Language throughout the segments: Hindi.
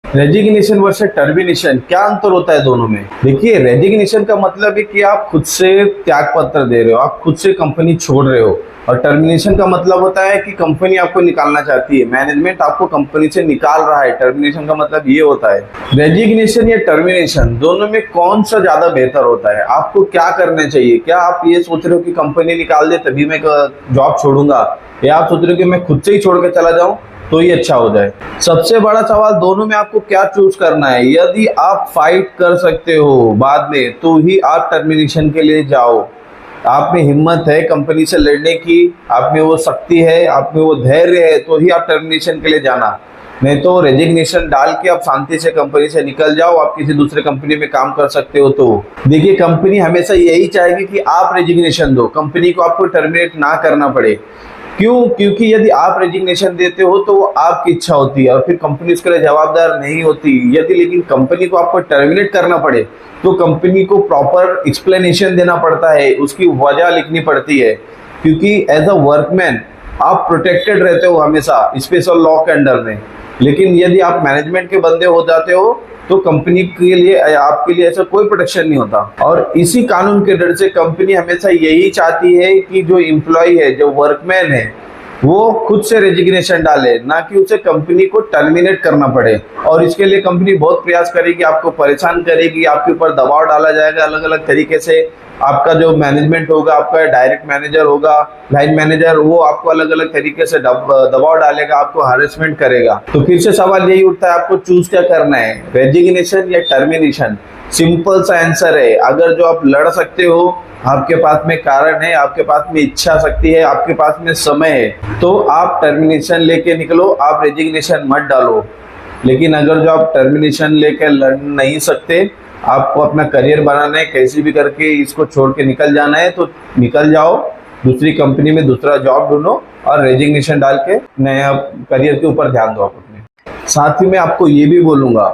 रेजिग्नेशन वर्सेस टर्मिनेशन, क्या अंतर होता है दोनों में? देखिए, रेजिग्नेशन का मतलब है कि आप खुद से त्याग पत्र दे रहे हो, आप खुद से कंपनी छोड़ रहे हो। और टर्मिनेशन का मतलब होता है कि कंपनी आपको निकालना चाहती है, मैनेजमेंट आपको कंपनी से निकाल रहा है। टर्मिनेशन का मतलब ये होता है। रेजिग्नेशन या टर्मिनेशन दोनों में कौन सा ज्यादा बेहतर होता है? आपको क्या करना चाहिए? क्या आप ये सोच रहे हो कि कंपनी निकाल दे तभी मैं जॉब छोड़ूंगा, या आप सोच रहे हो कि मैं खुद से ही छोड़ के चला जाऊं तो ही अच्छा हो जाए? सबसे बड़ा सवाल, दोनों में आपको क्या चूज करना है। यदि आप फाइट कर सकते हो बाद में तो ही आप टर्मिनेशन के लिए जाओ। आप में हिम्मत है कंपनी से लड़ने की, आप में वो शक्ति है, आप में वो धैर्य है, तो ही आप टर्मिनेशन के लिए जाना। नहीं तो रेजिग्नेशन डाल के आप शांति से कंपनी से निकल जाओ, आप किसी दूसरे कंपनी में काम कर सकते हो। तो देखिए, कंपनी हमेशा यही चाहेगी कि आप रेजिग्नेशन दो, कंपनी को आपको टर्मिनेट ना करना पड़े। क्यों? क्योंकि यदि आप रेजिग्नेशन देते हो तो वो आपकी इच्छा होती है और फिर कंपनी उसके लिए जवाबदार नहीं होती। यदि लेकिन कंपनी को आपको टर्मिनेट करना पड़े तो कंपनी को प्रॉपर एक्सप्लेनेशन देना पड़ता है, उसकी वजह लिखनी पड़ती है। क्योंकि एज अ वर्कमैन आप प्रोटेक्टेड रहते हो हमेशा स्पेशल लॉ के अंडर में। लेकिन यदि आप मैनेजमेंट के बंदे हो जाते हो तो कंपनी के लिए, आपके लिए ऐसा कोई प्रोटेक्शन नहीं होता। और इसी कानून के डर से कंपनी हमेशा यही चाहती है कि जो एम्प्लॉय है, जो वर्कमैन है, वो खुद से रेजिग्नेशन डाले, ना कि उसे कंपनी को टर्मिनेट करना पड़े। और इसके लिए कंपनी बहुत प्रयास करेगी, आपको परेशान करेगी, आपके ऊपर दबाव डाला जाएगा अलग अलग तरीके से। आपका जो मैनेजमेंट होगा, आपका डायरेक्ट मैनेजर होगा, लाइन मैनेजर, वो आपको अलग अलग तरीके से दबाव डालेगा, आपको हरेसमेंट करेगा। तो फिर से सवाल यही उठता है, आपको चूज क्या करना है, रेजिग्नेशन या टर्मिनेशन? सिंपल सा आंसर है, अगर जो आप लड़ सकते हो, आपके पास में कारण है, आपके पास में इच्छा शक्ति है, आपके पास में समय है, तो आप टर्मिनेशन लेके निकलो, आप रेजिग्नेशन मत डालो। लेकिन अगर जो आप टर्मिनेशन लेके लड़ नहीं सकते, आपको अपना करियर बनाना है, कैसे भी करके इसको छोड़ के निकल जाना है, तो निकल जाओ, दूसरी कंपनी में दूसरा जॉब ढूंढो और रेजिग्नेशन डाल के नया करियर के ऊपर ध्यान दो आप अपने। साथ ही मैं आपको ये भी बोलूँगा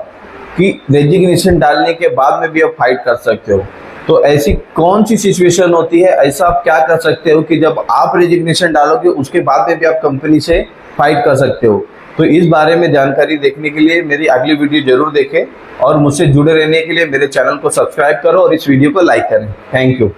कि रेजिग्नेशन डालने के बाद में भी आप फाइट कर सकते हो। तो ऐसी कौन सी सिचुएशन होती है, ऐसा आप क्या कर सकते हो कि जब आप रेजिग्नेशन डालोगे उसके बाद में भी आप कंपनी से फाइट कर सकते हो? तो इस बारे में जानकारी देखने के लिए मेरी अगली वीडियो जरूर देखें और मुझसे जुड़े रहने के लिए मेरे चैनल को सब्सक्राइब करो और इस वीडियो को लाइक करें। Thank you.